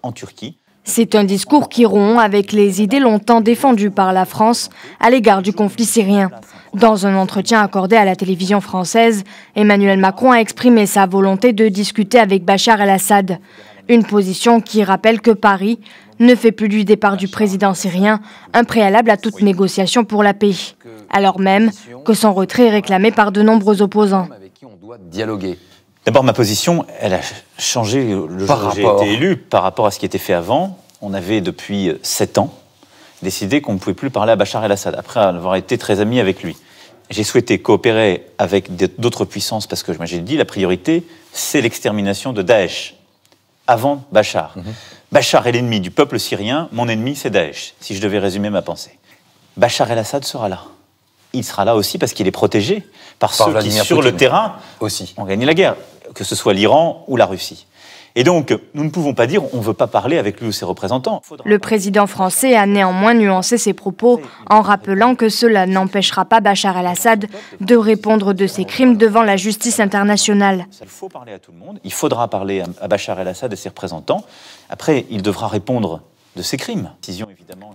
en Turquie. C'est un discours qui rompt avec les idées longtemps défendues par la France à l'égard du conflit syrien. Dans un entretien accordé à la télévision française, Emmanuel Macron a exprimé sa volonté de discuter avec Bachar el-Assad. Une position qui rappelle que Paris ne fait plus du départ du président syrien un préalable à toute négociation pour la paix, alors même que son retrait est réclamé par de nombreux opposants. D'abord, ma position, elle a changé le jour où j'ai été élu par rapport à ce qui était fait avant. On avait, depuis 7 ans, décidé qu'on ne pouvait plus parler à Bachar el-Assad, après avoir été très ami avec lui. J'ai souhaité coopérer avec d'autres puissances parce que, j'ai dit, la priorité, c'est l'extermination de Daesh, avant Bachar. Bachar est l'ennemi du peuple syrien, mon ennemi, c'est Daesh, si je devais résumer ma pensée. Bachar el-Assad sera là. Il sera là aussi parce qu'il est protégé par ceux qui, sur le terrain, ont gagné la guerre, que ce soit l'Iran ou la Russie. Et donc, nous ne pouvons pas dire on ne veut pas parler avec lui ou ses représentants. Le président français a néanmoins nuancé ses propos en rappelant que cela n'empêchera pas Bachar el-Assad de répondre de ses crimes devant la justice internationale. Il faut parler à tout le monde, il faudra parler à Bachar el-Assad et ses représentants. Après, il devra répondre de ses crimes.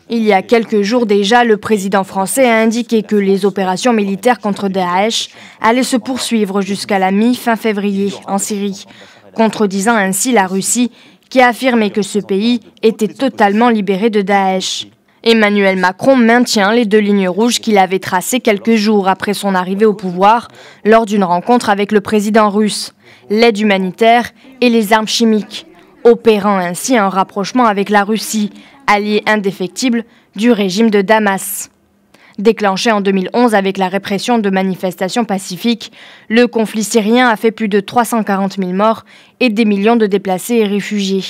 Il y a quelques jours déjà, le président français a indiqué que les opérations militaires contre Daesh allaient se poursuivre jusqu'à la mi-fin février en Syrie, contredisant ainsi la Russie qui a affirmé que ce pays était totalement libéré de Daesh. Emmanuel Macron maintient les 2 lignes rouges qu'il avait tracées quelques jours après son arrivée au pouvoir lors d'une rencontre avec le président russe, l'aide humanitaire et les armes chimiques, opérant ainsi un rapprochement avec la Russie, allié indéfectible du régime de Damas. Déclenché en 2011 avec la répression de manifestations pacifiques, le conflit syrien a fait plus de 340 000 morts et des millions de déplacés et réfugiés.